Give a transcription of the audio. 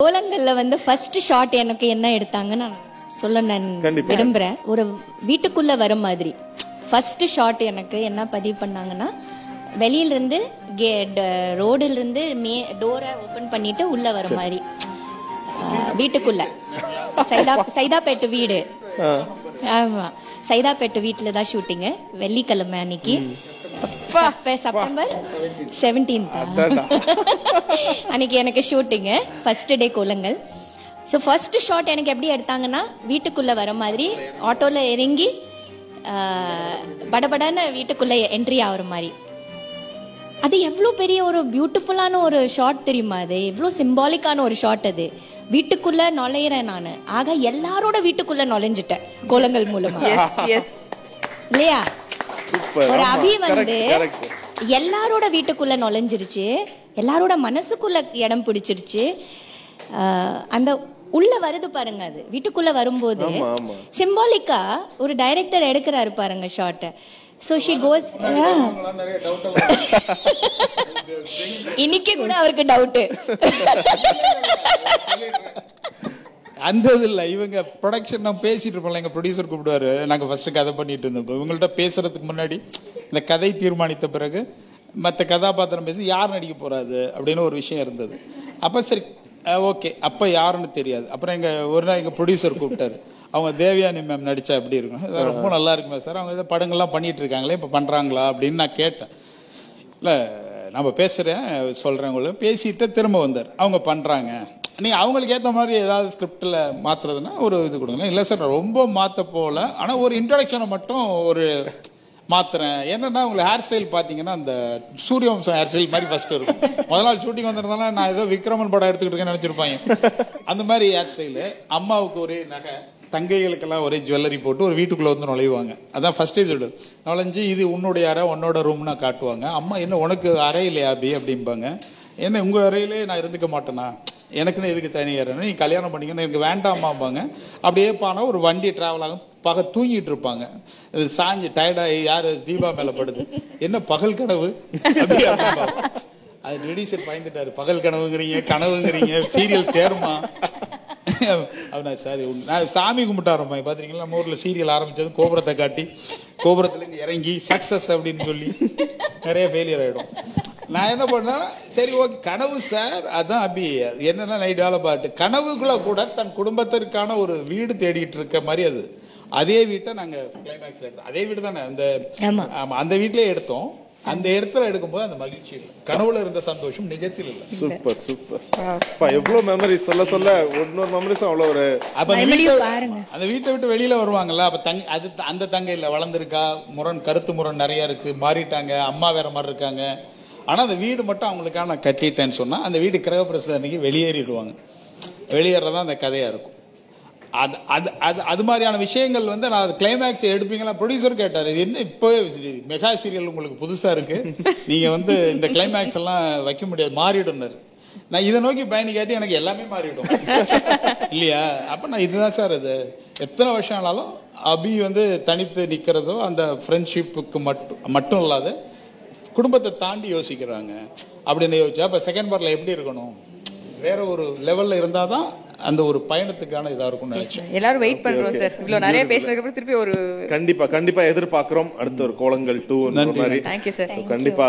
கோலங்கள்ல வந்து first shot எனக்கு என்ன எடுத்தாங்கன்னு நான் சொல்ல நான் விரும்புறேன். ஒரு வீட்டுக்குள்ள வர மாதிரி ஃபர்ஸ்ட் ஷாட் எனக்கு என்ன பதிவு பண்ணாங்கன்னா, வெளியில இருந்து ரோடுல இருந்து டோரை ஓபன் பண்ணிட்டு உள்ள வர மாதிரி வீட்டுக்குள்ள சைதாப்பேட்டு வீடு. ஆமா, சைதாப்பேட்டு வீட்டுல தான் ஷூட்டிங்கு. வெள்ளிக்கிழமை அன்னைக்கு செப்டம்பர் 17 அன்னைக்கு எனக்கு ஷூட்டிங்கு. ஃபர்ஸ்ட் டே கோலங்கள். ஸோ ஃபர்ஸ்ட் ஷாட் எனக்கு எப்படி எடுத்தாங்கன்னா, வீட்டுக்குள்ள வர மாதிரி ஆட்டோல இறங்கி படபடன்னு வீட்டுக்குள்ள என்ட்ரி ஆகுற மாதிரி. அது எவ்வளோ பெரிய ஒரு பியூட்டிஃபுல்லான ஒரு ஷாட் தெரியுமா? அது எவ்வளோ சிம்பாலிக்கான ஒரு ஷாட். அது வீட்டுக்குள்ள நுழையிறேன் நான். ஆக எல்லாரோட வீட்டுக்குள்ள நுழைஞ்சிட்டேன் கோலங்கள் மூலமா, இல்லையா? ஒரு அபி வந்து எல்லாரோட வீட்டுக்குள்ள நுழைஞ்சிருச்சு, எல்லாரோட மனசுக்குள்ள இடம் பிடிச்சிருச்சு. அந்த உள்ள வருது பாருங்க, அது வீட்டுக்குள்ள வரும்போது சிம்பாலிக்கா ஒரு டைரக்டர் எடுக்கிறாரு பாருங்க ஷாட். So she goes, இன்னைக்கு கூட அவருக்கு டவுட். அந்த இதில் இவங்க ப்ரொடக்ஷன் நான் பேசிட்டு இருப்போம்ல, எங்கள் ப்ரொடியூசர் கூப்பிடுவாரு. நாங்கள் ஃபர்ஸ்ட் கதை பண்ணிட்டு இருந்தோம். இவங்கள்ட்ட பேசுறதுக்கு முன்னாடி இந்த கதை தீர்மானித்த பிறகு மற்ற கதாபாத்திரம் பேசி யார் நடிக்க போறாது அப்படின்னு ஒரு விஷயம் இருந்தது. அப்போ சரி ஓகே, அப்போ யாருன்னு தெரியாது. அப்புறம் ஒரு நாள் எங்கள் ப்ரொடியூசர் கூப்பிட்டாரு. அவங்க தேவயானி மேம் நடிச்சா எப்படி இருக்கும், ரொம்ப நல்லா இருக்குமே சார், அவங்க ஏதோ படங்கள்லாம் பண்ணிட்டு இருக்காங்களே, இப்போ பண்ணுறாங்களா அப்படின்னு நான் கேட்டேன். இல்லை நம்ம பேசுகிறேன் சொல்கிறேன் உங்களுக்கு பேசிட்டு திரும்ப வந்தார். அவங்க பண்ணுறாங்க, நீங்கள் அவங்களுக்கு ஏற்ற மாதிரி ஏதாவது ஸ்கிரிப்டில் மாற்றுறதுன்னா ஒரு இது கொடுங்க. இல்லை சார் ரொம்ப மாற்ற போகல, ஆனால் ஒரு இன்ட்ரடக்ஷனை மட்டும் ஒரு மாத்துறேன். என்னன்னா உங்களுக்கு ஹேர் ஸ்டைல் பார்த்தீங்கன்னா அந்த சூரியவம்சம் ஹேர் ஸ்டைல் மாதிரி ஃபர்ஸ்ட் இருக்கும். முதல் நாள் ஷூட்டிங் வந்திருந்தாலும் நான் ஏதோ விக்ரமன் படம் எடுத்துக்கிட்டு இருக்கேன்னு நினச்சிருப்பாங்க. அந்த மாதிரி ஹேர் ஸ்டைலு. அம்மாவுக்கு ஒரே நகை, தங்கைகளுக்கெல்லாம் ஒரே ஜுவல்லரி போட்டு ஒரு வீட்டுக்குள்ளே வந்து நுழைவாங்க. அதான் ஃபர்ஸ்ட் எபிசோடு. நுழைஞ்சு இது உன்னுடைய அறை உன்னோட ரூம்னா காட்டுவாங்க. அம்மா என்ன உனக்கு அறை இல்லையா அபி அப்படிம்பாங்க. என்ன உங்கள் அறையிலே நான் இருந்துக்க மாட்டேனா, எனக்குன்னு எதுக்கு தனி அறைன்னு, நீ கல்யாணம் பண்ணிக்கணும் எனக்கு வேண்டாமாம்பாங்க. அப்படியே போனால் ஒரு வண்டி ட்ராவல் ஆகும். தூங்கிட்டு இருப்பாங்க. இது சாஞ்சு டயர்டாகி யார் தீபா மேலே படுது, என்ன பகல் கனவு அப்படி. அது ப்ரொடியூசர் பயந்துட்டாரு, பகல் கனவுங்கிறீங்க சீரியல் தேருமா அப்படின்னா. சாரி, நான் சாமி கும்பிட்டு ஆரம்பிப்பேன். பார்த்தீங்களா நம்ம ஊரில் சீரியல் ஆரம்பித்தது கோபுரத்தை காட்டி கோபுரத்துலேருந்து இறங்கி சக்ஸஸ் அப்படின்னு சொல்லி நிறைய ஃபெயிலியர் ஆகிடும். நான் என்ன பண்ணேன், சரி ஓகே கனவு சார், அதான் அபி என்னென்னா நைட் வேலை பாட்டு கனவுக்குள்ள கூட தன் குடும்பத்திற்கான ஒரு வீடு தேடிட்டு இருக்க மாதிரி. அது அதே வீட்டை நாங்கள் கிளைமேக்ஸில் எடுத்தோம். அதே வீடு தானே அந்த வீட்டிலே எடுத்தோம். அந்த இடத்துல எடுக்கும்போது அந்த மகிழ்ச்சி இல்லை, கனவுல இருந்த சந்தோஷம் நிஜத்தில் இல்லை. Super super. எவ்வளவு மெமரிஸ் சொல்ல சொல்ல ஒன்னொரு மெமரிஸும் அவ்வளோ ஒரு. அப்ப அந்த வீட்டை விட்டு வெளியில வருவாங்கல்ல, அப்ப அந்த தங்கையில வளர்ந்துருக்கா, கருத்து முரண் நிறைய இருக்கு, மாறிட்டாங்க, அம்மா வேற மாதிரி இருக்காங்க. ஆனா அந்த வீடு மட்டும் அவங்களுக்காக நான் கட்டிட்டேன்னு சொன்னா அந்த வீடு கிரகப்பிரவேசம் அன்னைக்கு வெளியேறிடுவாங்க. வெளியேறதான் அந்த கதையா இருக்கும். அது மாதிரியான விஷயங்கள் வந்து நான் கிளைமேக்ஸ் எடுப்பீங்களா ப்ரொடியூசர் கேட்டார். இது என்ன இப்போ மெகா சீரியல் உங்களுக்கு புதுசா இருக்கு, நீங்க வந்து இந்த கிளைமேக்ஸ் எல்லாம் வைக்க முடியாது, மாறிடுனாரு. நான் இதை நோக்கி பயணி கேட்டு எனக்கு எல்லாமே மாறிடும் இல்லையா. அப்ப நான் இதுதான் சார், அது எத்தனை வருஷம் ஆனாலும் அபி வந்து தனித்து நிக்கிறதோ அந்த ஃப்ரெண்ட்ஷிப்புக்கு மட்டும் இல்லாத குடும்பத்தை தாண்டி யோசிக்கிறாங்க அப்படின்னு யோசிச்சா அப்ப செகண்ட் பார்ட்ல எப்படி இருக்கணும், வேற ஒரு லெவல்ல இருந்தாதான் அந்த ஒரு பயணத்துக்கான இதா இருக்கும் நினைச்சேன். எல்லாரும் வெயிட் பண்றோம் சார். இவ்வளவு நிறைய பேசினதுக்கு அப்புறம் திருப்பி ஒரு கண்டிப்பா எதிர்பார்க்கிறோம் அடுத்த ஒரு கோலங்கள் 2. Thank you sir. கண்டிப்பா